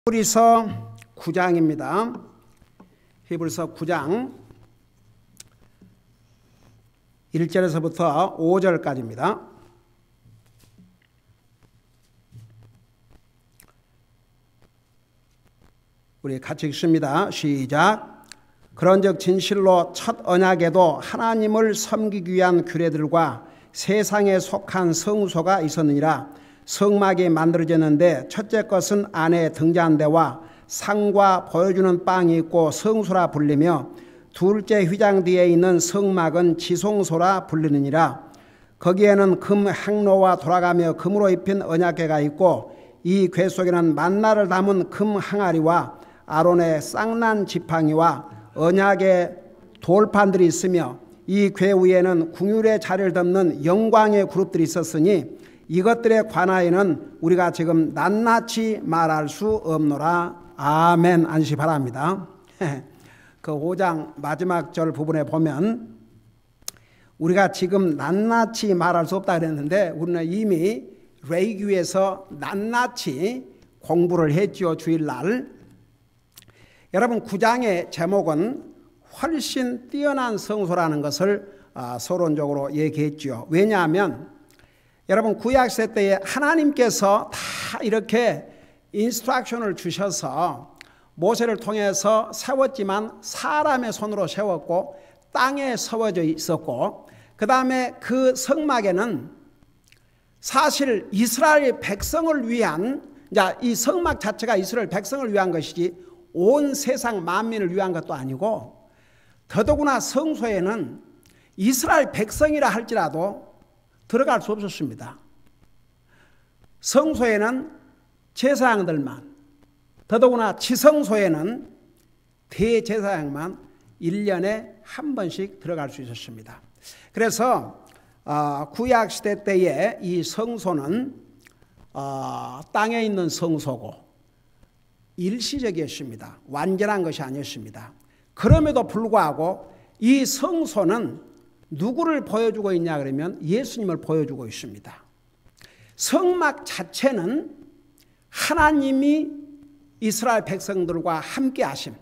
히브리서 9장입니다. 히브리서 9장 1절에서부터 5절까지입니다. 우리 같이 읽습니다. 시작. 그런즉 진실로 첫 언약에도 하나님을 섬기기 위한 규례들과 세상에 속한 성소가 있었느니라. 성막이 만들어졌는데 첫째 것은 안에 등잔대와 상과 보여주는 빵이 있고 성소라 불리며 둘째 휘장 뒤에 있는 성막은 지성소라 불리느니라. 거기에는 금 항로와 돌아가며 금으로 입힌 언약궤가 있고 이 궤 속에는 만나를 담은 금 항아리와 아론의 쌍난 지팡이와 언약의 돌판들이 있으며 이 궤 위에는 궁율의 자리를 덮는 영광의 그룹들이 있었으니 이것들에 관하여는 우리가 지금 낱낱이 말할 수 없노라. 아멘. 안시 바랍니다. 그 5장 마지막 절 부분에 보면 우리가 지금 낱낱이 말할 수 없다 그랬는데 우리는 이미 레이기에서 낱낱이 공부를 했죠. 주일날. 여러분 9장의 제목은 훨씬 뛰어난 성소라는 것을 서론적으로 얘기했죠. 왜냐하면 여러분 구약시대 때에 하나님께서 다 이렇게 인스트럭션을 주셔서 모세를 통해서 세웠지만 사람의 손으로 세웠고 땅에 세워져 있었고 그 다음에 그 성막에는 사실 이스라엘 백성을 위한 이 성막 자체가 이스라엘 백성을 위한 것이지 온 세상 만민을 위한 것도 아니고 더더구나 성소에는 이스라엘 백성이라 할지라도 들어갈 수 없었습니다. 성소에는 제사장들만, 더더구나 지성소에는 대제사장만 1년에 한 번씩 들어갈 수 있었습니다. 그래서 구약시대 때의 이 성소는 땅에 있는 성소고 일시적이었습니다. 완전한 것이 아니었습니다. 그럼에도 불구하고 이 성소는 누구를 보여주고 있냐 그러면 예수님을 보여주고 있습니다. 성막 자체는 하나님이 이스라엘 백성들과 함께 하심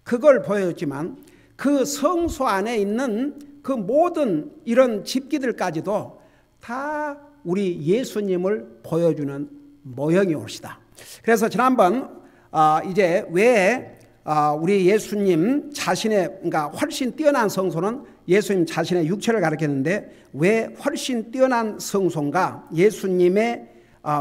그걸 보여줬지만 그 성소 안에 있는 그 모든 이런 집기들까지도 다 우리 예수님을 보여주는 모형이 옳시다. 그래서 지난번 이제 왜 우리 예수님 자신의 그러니까 훨씬 뛰어난 성소는 예수님 자신의 육체를 가리켰는데 왜 훨씬 뛰어난 성소인가? 예수님의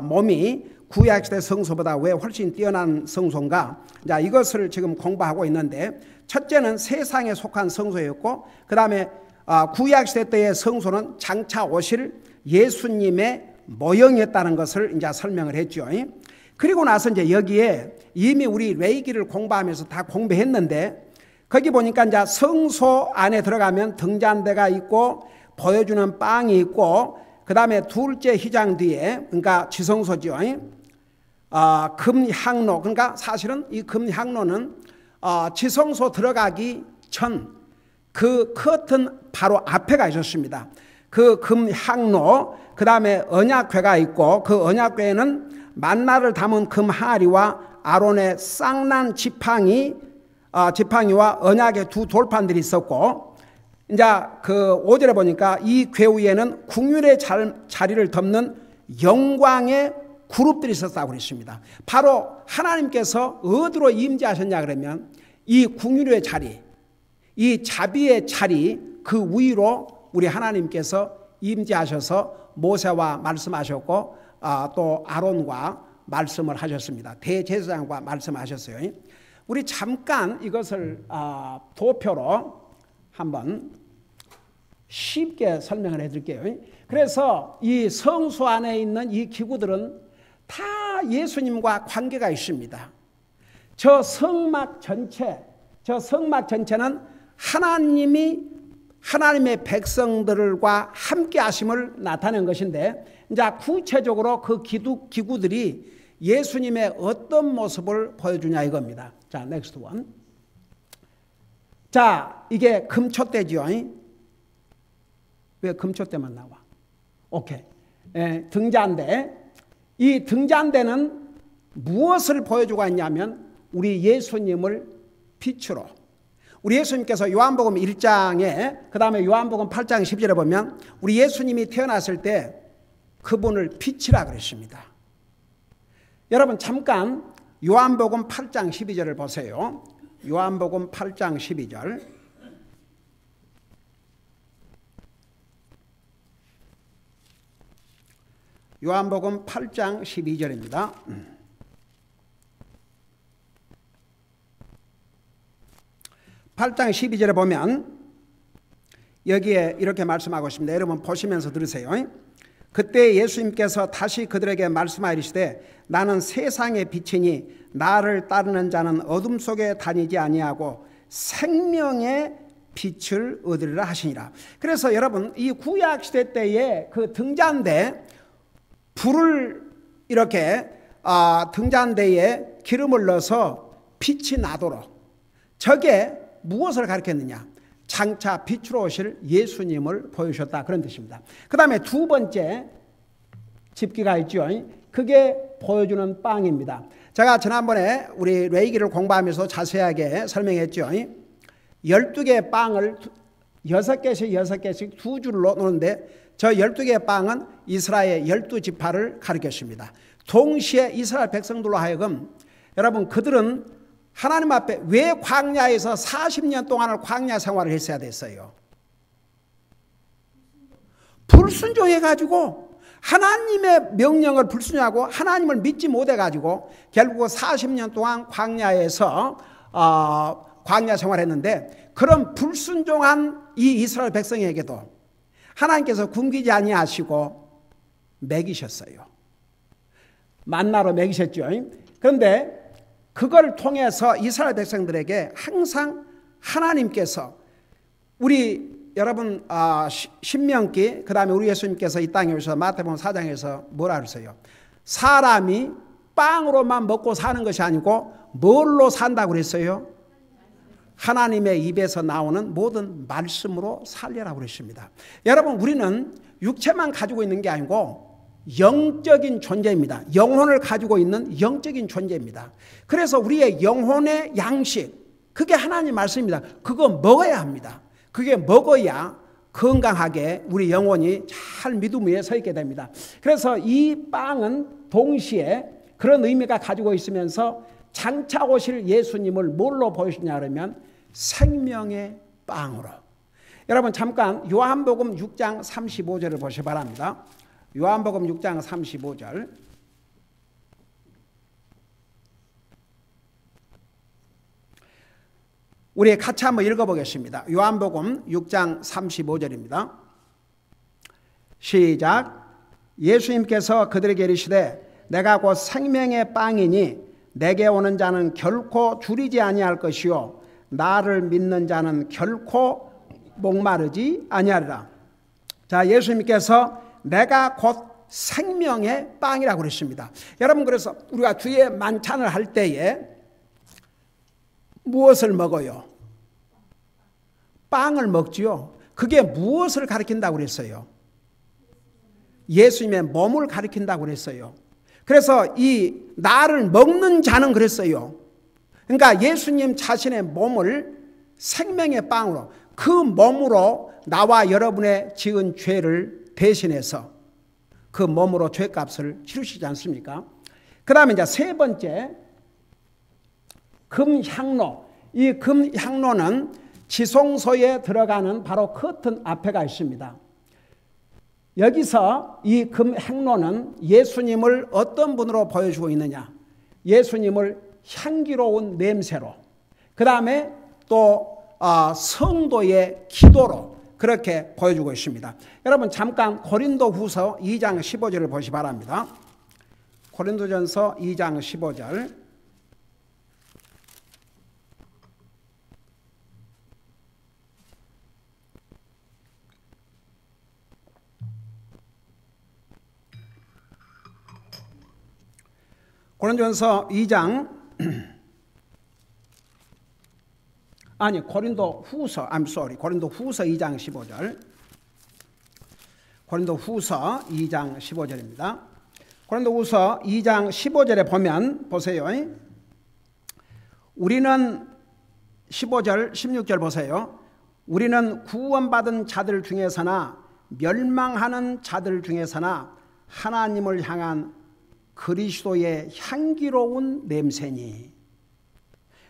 몸이 구약시대 성소보다 왜 훨씬 뛰어난 성소인가? 자, 이것을 지금 공부하고 있는데 첫째는 세상에 속한 성소였고 그 다음에 구약시대 때의 성소는 장차 오실 예수님의 모형이었다는 것을 이제 설명을 했죠. 그리고 나서 이제 여기에 이미 우리 레이기를 공부하면서 다 공부했는데 거기 보니까 이제 성소 안에 들어가면 등잔대가 있고 보여주는 빵이 있고 그 다음에 둘째 휘장 뒤에 그러니까 지성소죠. 금향로 그러니까 사실은 이 금향로는 지성소 들어가기 전 그 커튼 바로 앞에가 있었습니다. 그 금향로 그 다음에 언약궤가 있고 그 언약궤에는 만나를 담은 금 항아리와 아론의 쌍난 지팡이와 언약의 두 돌판들이 있었고 이제 그 5절에 보니까 이 궤 위에는 궁율의 자리를 덮는 영광의 그룹들이 있었다고 그랬습니다. 바로 하나님께서 어디로 임재하셨냐 그러면 이 궁율의 자리, 이 자비의 자리 그 위로 우리 하나님께서 임재하셔서 모세와 말씀하셨고 또 아론과 말씀을 하셨습니다. 대제사장과 말씀하셨어요. 우리 잠깐 이것을 도표로 한번 쉽게 설명을 해드릴게요. 그래서 이 성소 안에 있는 이 기구들은 다 예수님과 관계가 있습니다. 저 성막 전체는 하나님의 백성들과 함께 하심을 나타낸 것인데 이제 구체적으로 그 기구들이 예수님의 어떤 모습을 보여주냐 이겁니다. 자, next one. 자, 이게 금촛대죠. 왜 금촛대만 나와? 오케이. 등잔대. 이 등잔대는 무엇을 보여주고 있냐면 우리 예수님을 빛으로, 우리 예수님께서 요한복음 1장에 그 다음에 요한복음 8장 10절에 보면 우리 예수님이 태어났을 때 그분을 빛이라 그랬습니다. 여러분 잠깐 요한복음 8장 12절을 보세요. 요한복음 8장 12절. 요한복음 8장 12절입니다. (8장 12절에) 보면 여기에 이렇게 말씀하고 있습니다. 여러분 보시면서 들으세요. 그때 예수님께서 다시 그들에게 말씀하시되 나는 세상의 빛이니 나를 따르는 자는 어둠 속에 다니지 아니하고 생명의 빛을 얻으리라 하시니라. 그래서 여러분 이 구약시대 때에 그 등잔대 불을 이렇게 등잔대에 기름을 넣어서 빛이 나도록, 저게 무엇을 가리켰느냐? 장차 빛으로 오실 예수님을 보여주셨다, 그런 뜻입니다. 그 다음에 두 번째 집기가 있죠. 그게 보여주는 빵입니다. 제가 지난번에 우리 레이기를 공부하면서 자세하게 설명했죠. 12개의 빵을 6개씩 두 줄로 놓는데 저 12개의 빵은 이스라엘 12지파를 가리켰습니다. 동시에 이스라엘 백성들로 하여금, 여러분 그들은 하나님 앞에 왜 광야에서 40년 동안을 광야 생활을 했어야 됐어요? 불순종해가지고 하나님의 명령을 불순종하고 하나님을 믿지 못해가지고 결국 40년 동안 광야에서 광야 생활했는데, 그런 불순종한 이 이스라엘 백성에게도 하나님께서 굶기지 아니하시고 먹이셨어요. 만나로 먹이셨죠. 그런데 그걸 통해서 이스라엘 백성들에게 항상 하나님께서, 우리 여러분 신명기 그 다음에 우리 예수님께서 이 땅에 오셔서 마태복음 4장에서 뭐라 그러세요? 사람이 빵으로만 먹고 사는 것이 아니고 뭘로 산다고 그랬어요? 하나님의 입에서 나오는 모든 말씀으로 살려라고 그랬습니다. 여러분 우리는 육체만 가지고 있는 게 아니고 영적인 존재입니다. 영혼을 가지고 있는 영적인 존재입니다. 그래서 우리의 영혼의 양식, 그게 하나님 말씀입니다. 그거 먹어야 합니다. 그게 먹어야 건강하게 우리 영혼이 잘 믿음 위에 서 있게 됩니다. 그래서 이 빵은 동시에 그런 의미가 가지고 있으면서 장차 오실 예수님을 뭘로 보여주냐 그러면 생명의 빵으로. 여러분 잠깐 요한복음 6장 35절을 보시기 바랍니다. 요한복음 6장 35절. 우리 같이 한번 읽어보겠습니다. 요한복음 6장 35절입니다. 시작. 예수님께서 그들에게 이르시되 내가 곧 생명의 빵이니 내게 오는 자는 결코 줄이지 아니할 것이요 나를 믿는 자는 결코 목마르지 아니하리라. 자, 예수님께서 내가 곧 생명의 빵이라고 그랬습니다. 여러분 그래서 우리가 주의 만찬을 할 때에 무엇을 먹어요? 빵을 먹지요. 그게 무엇을 가리킨다고 그랬어요? 예수님의 몸을 가리킨다고 그랬어요. 그래서 이 나를 먹는 자는 그랬어요. 그러니까 예수님 자신의 몸을 생명의 빵으로, 그 몸으로 나와 여러분의 지은 죄를 대신해서 그 몸으로 죄값을 치르시지 않습니까? 그 다음에 이제 세 번째, 금향로. 이 금향로는 지성소에 들어가는 바로 커튼 앞에가 있습니다. 여기서 이 금향로는 예수님을 어떤 분으로 보여주고 있느냐? 예수님을 향기로운 냄새로, 그 다음에 또 성도의 기도로 그렇게 보여주고 있습니다. 여러분 잠깐 고린도후서 2장 15절을 보시기 바랍니다. 고린도전서 2장 15절. 고린도전서 2장 고린도후서 2장 15절. 고린도후서 2장 15절입니다. 고린도후서 2장 15절에 보면 보세요. 우리는 15절 16절 보세요. 우리는 구원받은 자들 중에서나 멸망하는 자들 중에서나 하나님을 향한 그리스도의 향기로운 냄새니.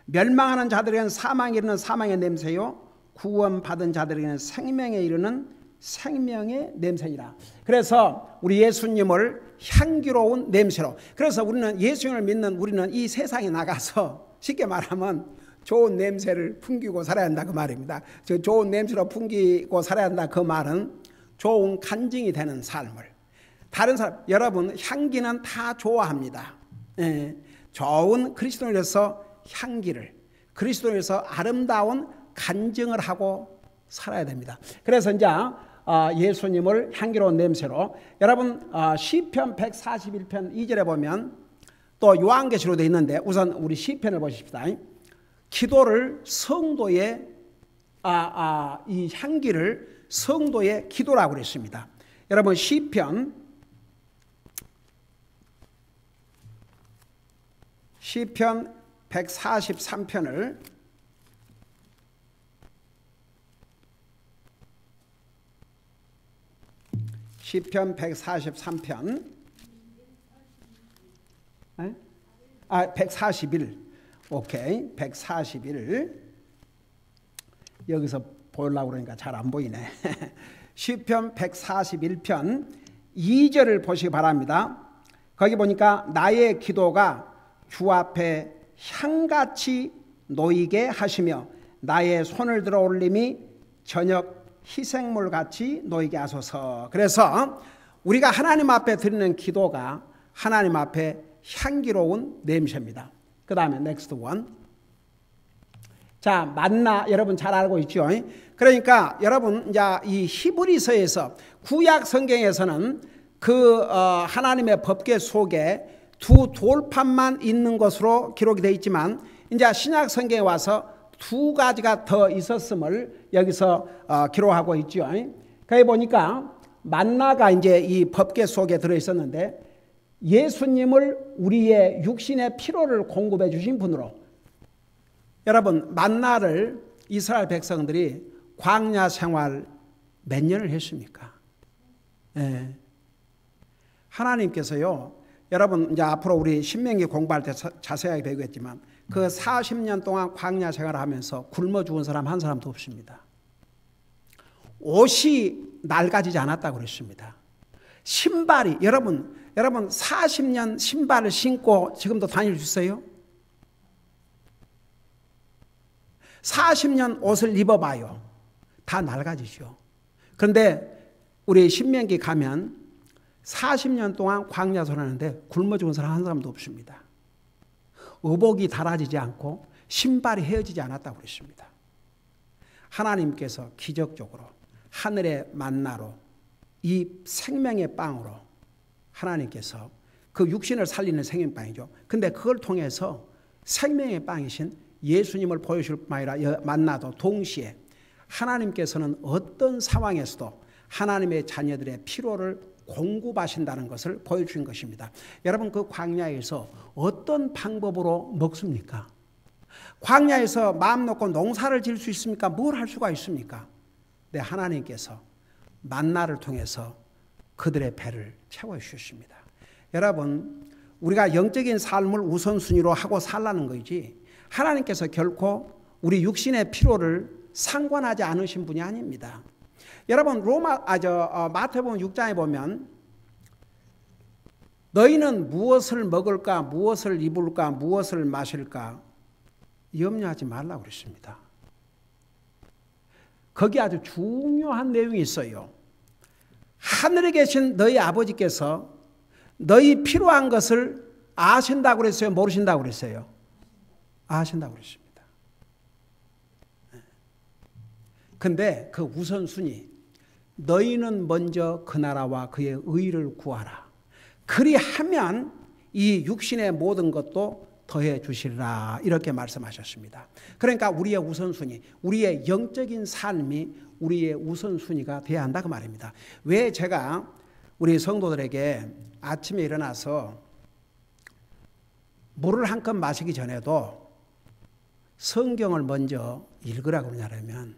멸망하는 자들에게는 사망에 이르는 사망의 냄새요, 구원받은 자들에게는 생명에 이르는 생명의 냄새니라. 그래서 우리 예수님을 향기로운 냄새로, 그래서 우리는 예수님을 믿는 우리는 이 세상에 나가서 쉽게 말하면 좋은 냄새를 풍기고 살아야 한다 그 말입니다. 저 좋은 냄새로 풍기고 살아야 한다 그 말은 좋은 간증이 되는 삶을, 다른 사람, 여러분 향기는 다 좋아합니다. 좋은 그리스도인으로서 향기를, 그리스도인으로서 아름다운 간증을 하고 살아야 됩니다. 그래서 이제 예수님을 향기로운 냄새로, 여러분 시편 141편 2절에 보면 또 요한계시로 되어 있는데, 우선 우리 시편을 보십시다. 기도를 성도의 이 향기를 성도의 기도라고 그랬습니다. 여러분 시편 143편을 시편 143편 141 오케이 141 여기서 보려고 그러니까 잘 안 보이네. 시편 141편 2절을 보시기 바랍니다. 거기 보니까 나의 기도가 주 앞에 향같이 놓이게 하시며 나의 손을 들어 올림이 저녁 희생물같이 놓이게 하소서. 그래서 우리가 하나님 앞에 드리는 기도가 하나님 앞에 향기로운 냄새입니다. 그 다음에 next one. 자, 만나 여러분 잘 알고 있죠? 그러니까 여러분 이제 이 히브리서에서 구약 성경에서는 그 하나님의 법궤 속에 두 돌판만 있는 것으로 기록이 되어 있지만, 이제 신약 성경에 와서 두 가지가 더 있었음을 여기서 기록하고 있죠. 거기 보니까 만나가 이제 이 법궤 속에 들어 있었는데, 예수님을 우리의 육신의 피로를 공급해 주신 분으로, 여러분 만나를 이스라엘 백성들이 광야 생활 몇 년을 했습니까? 네. 하나님께서요, 여러분 이제 앞으로 우리 신명기 공부할 때 자세하게 배우겠지만 그 40년 동안 광야 생활을 하면서 굶어 죽은 사람 한 사람도 없습니다. 옷이 낡아지지 않았다고 그랬습니다. 신발이, 여러분 40년 신발을 신고 지금도 다닐 수 있어요? 40년 옷을 입어봐요. 다 낡아지죠. 그런데 우리 신명기 가면 40년 동안 광야생활을 하는데 굶어 죽은 사람 한 사람도 없습니다. 의복이 닳아지지 않고 신발이 헤어지지 않았다고 그랬습니다. 하나님께서 기적적으로 하늘의 만나로, 이 생명의 빵으로 하나님께서 그 육신을 살리는 생명빵이죠. 근데 그걸 통해서 생명의 빵이신 예수님을 보여줄 뿐만 아니라 만나도 동시에 하나님께서는 어떤 상황에서도 하나님의 자녀들의 필요를 공급하신다는 것을 보여주신 것입니다. 여러분 그 광야에서 어떤 방법으로 먹습니까? 광야에서 마음 놓고 농사를 지을 수 있습니까? 뭘 할 수가 있습니까? 네, 하나님께서 만나를 통해서 그들의 배를 채워주셨습니다. 여러분 우리가 영적인 삶을 우선순위로 하고 살라는 거지, 하나님께서 결코 우리 육신의 필요를 상관하지 않으신 분이 아닙니다. 여러분 마태복음 6장에 보면 너희는 무엇을 먹을까, 무엇을 입을까, 무엇을 마실까 염려하지 말라고 그랬습니다. 거기 아주 중요한 내용이 있어요. 하늘에 계신 너희 아버지께서 너희 필요한 것을 아신다고 그랬어요? 모르신다고 그랬어요? 아신다고 그랬습니다. 근데 그 우선순위, 너희는 먼저 그 나라와 그의 의를 구하라. 그리하면 이 육신의 모든 것도 더해 주시리라, 이렇게 말씀하셨습니다. 그러니까 우리의 우선순위, 우리의 영적인 삶이 우리의 우선순위가 되어야 한다 그 말입니다. 왜 제가 우리 성도들에게 아침에 일어나서 물을 한 컵 마시기 전에도 성경을 먼저 읽으라고 그러냐면,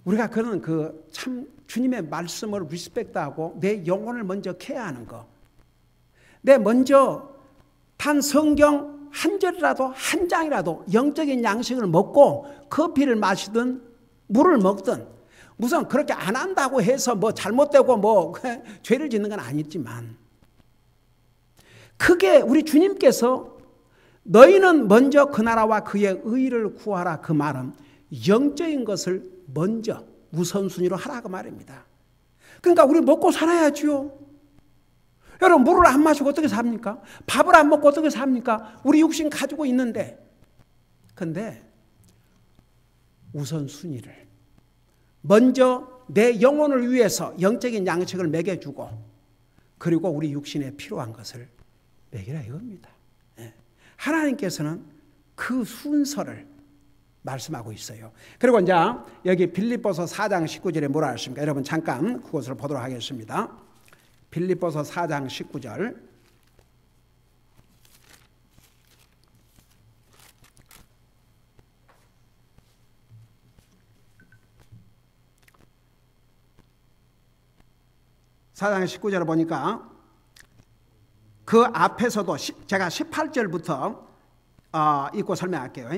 우리가 그런 참 주님의 말씀을 리스펙트하고 내 영혼을 먼저 케어하는 거. 내 먼저 단 성경 한 절이라도 한 장이라도 영적인 양식을 먹고 커피를 마시든 물을 먹든, 무슨 그렇게 안 한다고 해서 뭐 잘못되고 뭐 죄를 짓는 건 아니지만, 크게 우리 주님께서 너희는 먼저 그 나라와 그의 의를 구하라, 그 말은 영적인 것을 먼저 우선순위로 하라 그 말입니다. 그러니까 우리 먹고 살아야지요. 여러분, 물을 안 마시고 어떻게 삽니까? 밥을 안 먹고 어떻게 삽니까? 우리 육신 가지고 있는데. 근데 우선순위를 먼저 내 영혼을 위해서 영적인 양식을 먹여주고, 그리고 우리 육신에 필요한 것을 먹이라 이겁니다. 하나님께서는 그 순서를 말씀하고 있어요. 그리고 이제 여기 빌립보서 4장 19절에 뭐라 하십니까? 여러분 잠깐 그것을 보도록 하겠습니다. 빌립보서 4장 19절. 사장 19절을 보니까 그 앞에서도 제가 18절부터 읽고 설명할게요.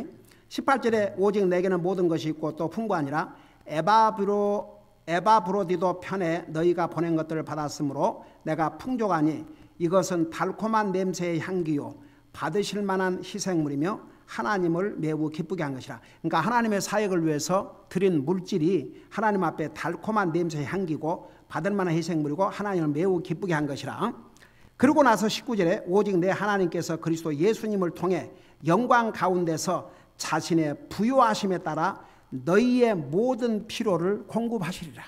18절에 오직 내게는 모든 것이 있고 또 풍부하니라. 에바브로디도 편에 너희가 보낸 것들을 받았으므로 내가 풍족하니 이것은 달콤한 냄새의 향기요 받으실 만한 희생물이며 하나님을 매우 기쁘게 한 것이라. 그러니까 하나님의 사역을 위해서 드린 물질이 하나님 앞에 달콤한 냄새의 향기고 받을 만한 희생물이고 하나님을 매우 기쁘게 한 것이라. 그러고 나서 19절에 오직 내 하나님께서 그리스도 예수님을 통해 영광 가운데서 자신의 부요하심에 따라 너희의 모든 필요를 공급하시리라.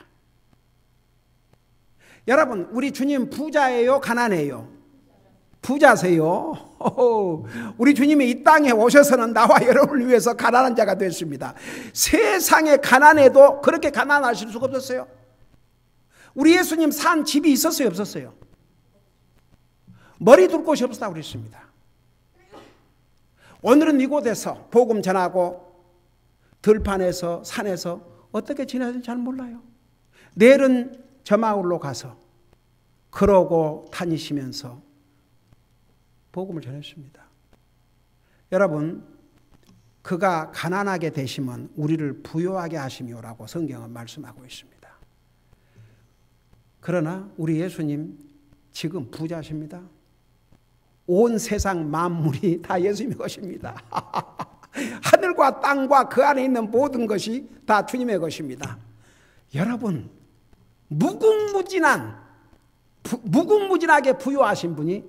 여러분, 우리 주님 부자예요, 가난해요? 부자세요. 우리 주님이 이 땅에 오셔서는 나와 여러분을 위해서 가난한 자가 됐습니다. 세상에 가난해도 그렇게 가난하실 수가 없었어요. 우리 예수님 산 집이 있었어요, 없었어요? 머리 둘 곳이 없었다고 그랬습니다. 오늘은 이곳에서 복음 전하고 들판에서 산에서 어떻게 지내는지 잘 몰라요. 내일은 저 마을로 가서 그러고 다니시면서 복음을 전했습니다. 여러분, 그가 가난하게 되시면 우리를 부요하게 하시며라고 성경은 말씀하고 있습니다. 그러나 우리 예수님 지금 부자십니다. 온 세상 만물이 다 예수님의 것입니다. 하늘과 땅과 그 안에 있는 모든 것이 다 주님의 것입니다. 여러분, 무궁무진하게 부유하신 분이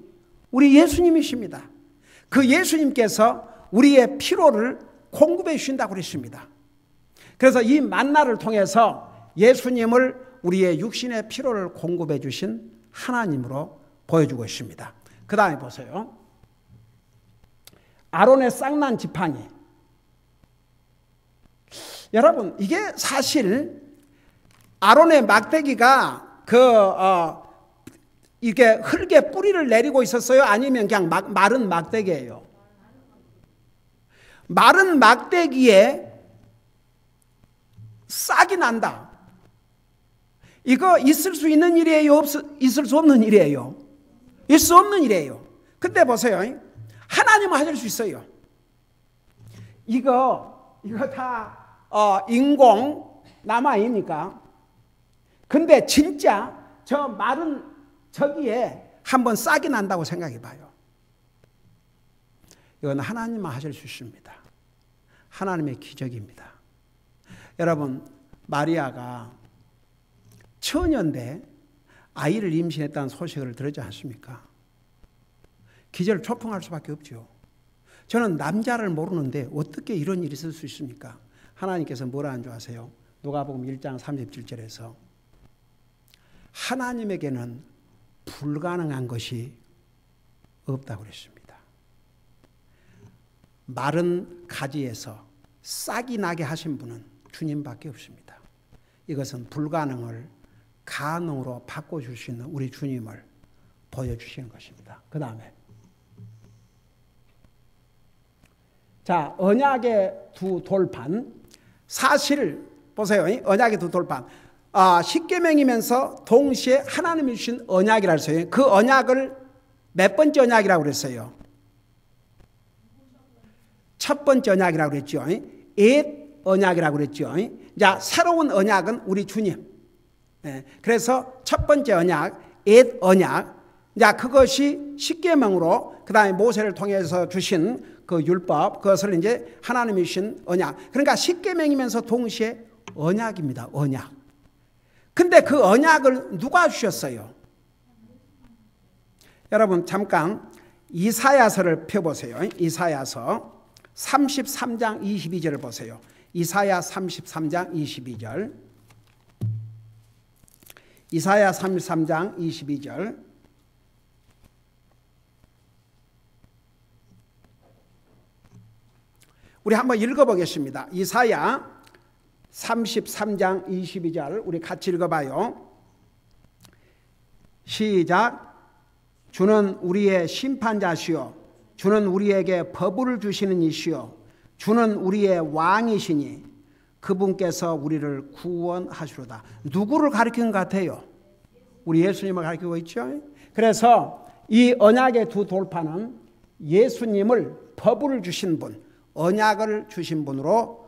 우리 예수님이십니다. 그 예수님께서 우리의 필요를 공급해 주신다고 그랬습니다. 그래서 이 만나를 통해서 예수님을 우리의 육신의 필요를 공급해 주신 하나님으로 보여주고 있습니다. 그 다음에 보세요. 아론의 쌍난 지팡이. 여러분, 이게 사실 아론의 막대기가 이게 흙에 뿌리를 내리고 있었어요? 아니면 그냥 마른 막대기예요? 마른 막대기에 싹이 난다. 이거 있을 수 있는 일이에요? 있을 수 없는 일이에요? 있을 수 없는 일이에요. 근데 보세요. 하나님은 하실 수 있어요. 이거 다 인공 나무 아닙니까? 근데 진짜 저 마른 저기에 한번 싹이 난다고 생각해 봐요. 이건 하나님만 하실 수 있습니다. 하나님의 기적입니다. 여러분, 마리아가 처녀인데 아이를 임신했다는 소식을 들었지 않습니까? 기절을 초풍할 수밖에 없죠. 저는 남자를 모르는데 어떻게 이런 일이 있을 수 있습니까? 하나님께서 뭐라 하는 줄 아세요? 누가복음 1장 37절에서 하나님에게는 불가능한 것이 없다고 그랬습니다. 마른 가지에서 싹이 나게 하신 분은 주님밖에 없습니다. 이것은 불가능을 가능으로 바꿔줄 수 있는 우리 주님을 보여주시는 것입니다. 그 다음에 자, 언약의 두 돌판. 사실 보세요. 언약의 두 돌판. 십계명이면서 동시에 하나님이 주신 언약이라 했어요. 그 언약을 몇 번째 언약이라고 그랬어요? 첫 번째 언약이라고 그랬죠. 옛 언약이라고 그랬죠. 자, 새로운 언약은 우리 주님. 그래서 첫 번째 언약, 옛 언약. 자, 그것이 십계명으로 그다음에 모세를 통해서 주신 그 율법, 그것을 이제 하나님이 주신 언약. 그러니까 십계명이면서 동시에 언약입니다. 언약. 근데 그 언약을 누가 주셨어요? 여러분 잠깐 이사야서를 펴보세요. 이사야서 33장 22절을 보세요. 이사야 33장 22절. 이사야 33장 22절. 우리 한번 읽어보겠습니다. 이사야 33장 22절 우리 같이 읽어봐요. 시작. 주는 우리의 심판자시요 주는 우리에게 법을 주시는 이시요 주는 우리의 왕이시니 그분께서 우리를 구원하시로다. 누구를 가리키는 것 같아요? 우리 예수님을 가리키고 있죠. 그래서 이 언약의 두 돌판은 예수님을 법을 주신 분, 언약을 주신 분으로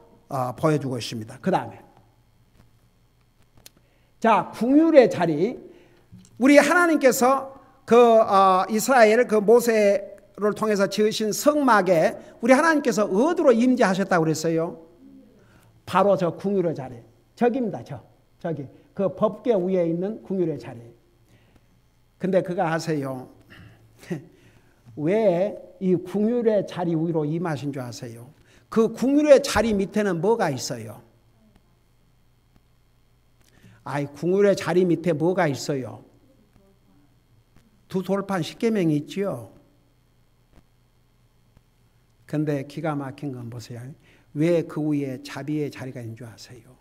보여주고 있습니다. 그 다음에 자, 궁율의 자리. 우리 하나님께서 이스라엘 모세를 통해서 지으신 성막에 우리 하나님께서 어디로 임재하셨다고 그랬어요? 바로 저 궁율의 자리. 저기입니다. 저기 그 법궤 위에 있는 궁율의 자리. 근데 그거 아세요? 왜 이 궁율의 자리 위로 임하신 줄 아세요? 그 궁율의 자리 밑에는 뭐가 있어요? 궁율의 자리 밑에 뭐가 있어요? 두 돌판 십계명이 있지요. 근데 기가 막힌 건 보세요. 왜 그 위에 자비의 자리가 있는 줄 아세요?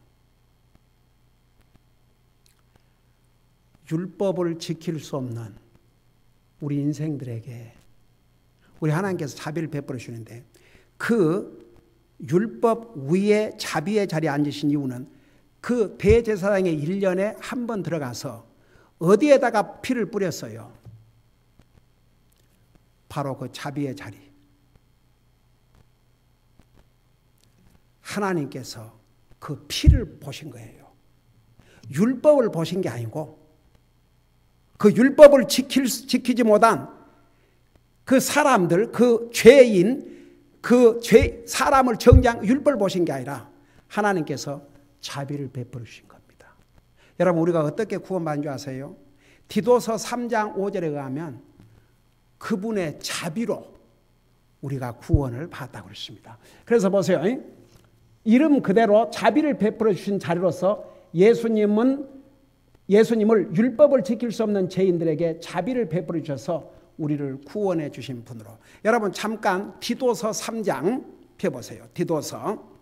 율법을 지킬 수 없는 우리 인생들에게 우리 하나님께서 자비를 베풀어 주시는데 그 율법 위에 자비의 자리에 앉으신 이유는 그 대제사장의 1년에 한 번 들어가서 어디에다가 피를 뿌렸어요? 바로 그 자비의 자리. 하나님께서 그 피를 보신 거예요. 율법을 보신 게 아니고 그 율법을 지키지 못한 그 사람들, 그 죄인, 사람을 정죄한 율법을 보신 게 아니라 하나님께서 자비를 베풀어 주신 겁니다. 여러분 우리가 어떻게 구원받은 줄 아세요? 디도서 3장 5절에 가면 그분의 자비로 우리가 구원을 받았다고 그랬습니다. 그래서 보세요. 이름 그대로 자비를 베풀어 주신 자리로서 예수님을 율법을 지킬 수 없는 죄인들에게 자비를 베풀어 주셔서 우리를 구원해 주신 분으로. 여러분 잠깐 디도서 3장 펴보세요. 디도서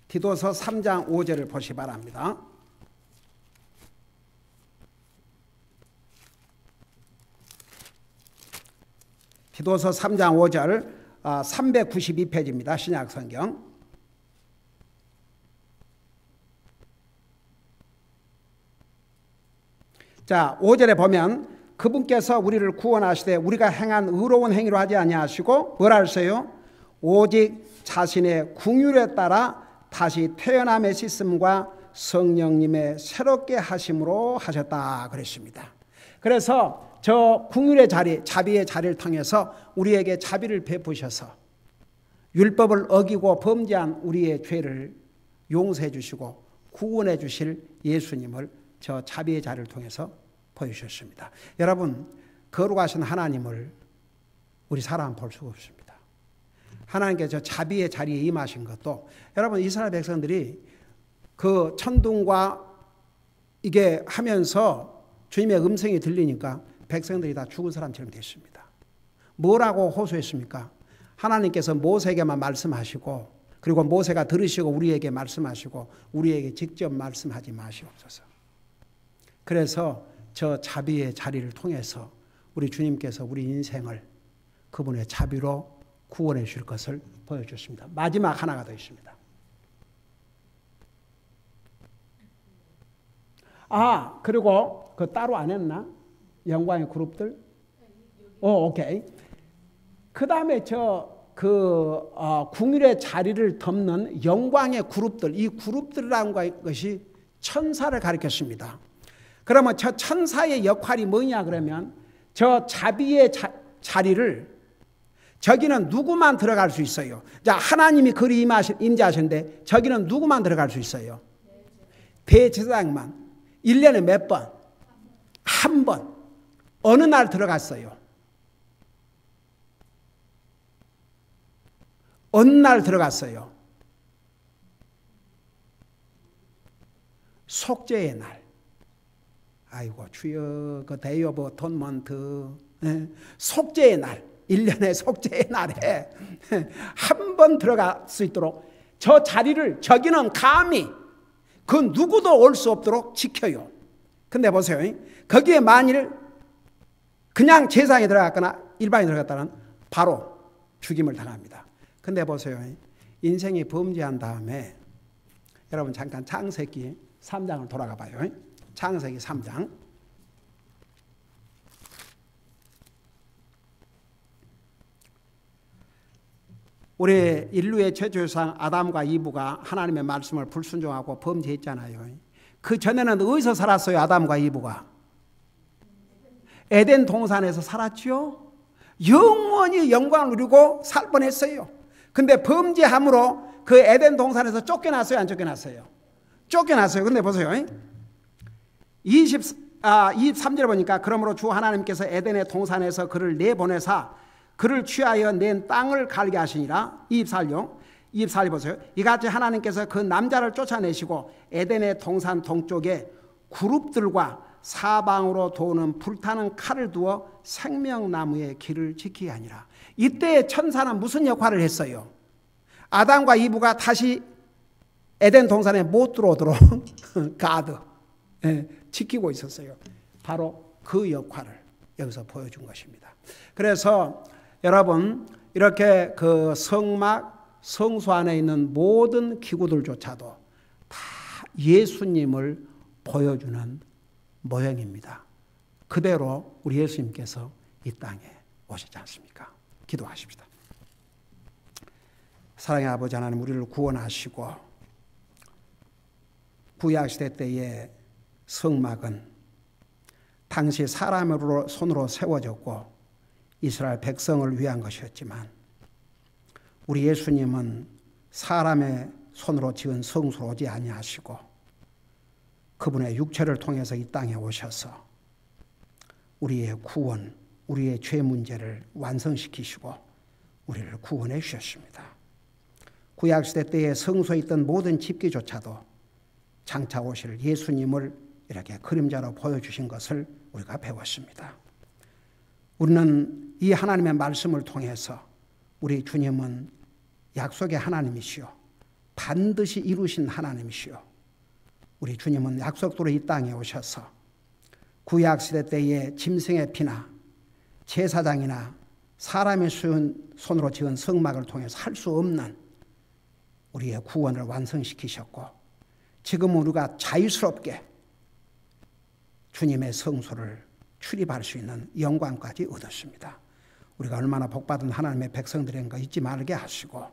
3장 5절을 보시기 바랍니다. 디도서 3장 5절 392페이지입니다. 신약성경. 자, 5절에 보면 그분께서 우리를 구원하시되 우리가 행한 의로운 행위로 하지 아니하시고 뭐라 하셨어요? 오직 자신의 긍휼에 따라 다시 태어남의 씻음과 성령님의 새롭게 하심으로 하셨다 그랬습니다. 그래서 저 긍휼의 자리, 자비의 자리를 통해서 우리에게 자비를 베푸셔서 율법을 어기고 범죄한 우리의 죄를 용서해 주시고 구원해 주실 예수님을 저 자비의 자리를 통해서 보여주셨습니다. 여러분 거룩하신 하나님을 우리 사람은 볼 수가 없습니다. 하나님께서 저 자비의 자리에 임하신 것도 여러분 이스라엘 백성들이 그 천둥과 이게 하면서 주님의 음성이 들리니까 백성들이 다 죽은 사람처럼 됐습니다. 뭐라고 호소했습니까? 하나님께서 모세에게만 말씀하시고 그리고 모세가 들으시고 우리에게 말씀하시고 우리에게 직접 말씀하지 마시옵소서. 그래서 저 자비의 자리를 통해서 우리 주님께서 우리 인생을 그분의 자비로 구원해 주실 것을 보여주십니다. 마지막 하나가 더 있습니다. 그리고 그 따로 안 했나? 영광의 그룹들? 오케이. 그 다음에 궁일의 자리를 덮는 영광의 그룹들, 이 그룹들이라는 것이 천사를 가리켰습니다. 그러면 저 천사의 역할이 뭐냐 그러면 저 자비의 자리를 저기는 누구만 들어갈 수 있어요? 자, 하나님이 그리 임재하셨는데 저기는 누구만 들어갈 수 있어요? 대제사장만. 1년에 몇 번? 한 번. 어느 날 들어갔어요? 어느 날 들어갔어요? 속죄의 날. 아이고 주여 그 데이오브 톤먼트 속죄의 날. 1년의 속죄의 날에 한 번 들어갈 수 있도록 저 자리를 저기는 감히 그 누구도 올 수 없도록 지켜요. 근데 보세요. 거기에 만일 그냥 제사장이 들어갔거나 일반인이 들어갔다면 바로 죽임을 당합니다. 근데 보세요. 인생이 범죄한 다음에 여러분 잠깐 창세기 3장을 돌아가 봐요. 창세기 3장. 우리 인류의 최초조상 아담과 이브가 하나님의 말씀을 불순종하고 범죄했잖아요. 그 전에는 어디서 살았어요? 아담과 이브가 에덴 동산에서 살았죠. 영원히 영광을 누리고 살 뻔했어요. 근데 범죄함으로 그 에덴 동산에서 쫓겨났어요? 안 쫓겨났어요? 쫓겨났어요. 근데 보세요. 23절에 보니까 그러므로 주 하나님께서 에덴의 동산에서 그를 내보내사 그를 취하여 낸 땅을 갈게 하시니라. 24절 보세요. 이같이 하나님께서 그 남자를 쫓아내시고 에덴의 동산 동쪽에 그룹들과 사방으로 도는 불타는 칼을 두어 생명나무의 길을 지키게 하니라. 이때 천사는 무슨 역할을 했어요? 아담과 이브가 다시 에덴 동산에 못 들어오도록 가드 지키고 있었어요. 바로 그 역할을 여기서 보여준 것입니다. 그래서 여러분 이렇게 그 성막 성소 안에 있는 모든 기구들조차도 다 예수님을 보여주는 모형입니다. 그대로 우리 예수님께서 이 땅에 오시지 않습니까? 기도하십시다. 사랑의 아버지 하나님, 우리를 구원하시고 구약시대 때의 성막은 당시 사람의 손으로 세워졌고 이스라엘 백성을 위한 것이었지만 우리 예수님은 사람의 손으로 지은 성소로 오지 아니하시고 그분의 육체를 통해서 이 땅에 오셔서 우리의 구원, 우리의 죄 문제를 완성시키시고 우리를 구원해 주셨습니다. 구약시대 때에 성소에 있던 모든 집기조차도 장차 오실 예수님을 이렇게 그림자로 보여주신 것을 우리가 배웠습니다. 우리는 이 하나님의 말씀을 통해서 우리 주님은 약속의 하나님이시오, 반드시 이루신 하나님이시오. 우리 주님은 약속대로 이 땅에 오셔서 구약시대 때의 짐승의 피나 제사장이나 사람의 손으로 지은 성막을 통해서 할 수 없는 우리의 구원을 완성시키셨고 지금 우리가 자유스럽게 주님의 성소를 출입할 수 있는 영광까지 얻었습니다. 우리가 얼마나 복받은 하나님의 백성들인 거 잊지 말게 하시고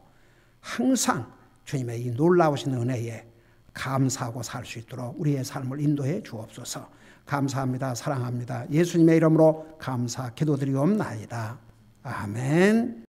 항상 주님의 이 놀라우신 은혜에 감사하고 살 수 있도록 우리의 삶을 인도해 주옵소서. 감사합니다. 사랑합니다. 예수님의 이름으로 감사 기도드리옵나이다. 아멘.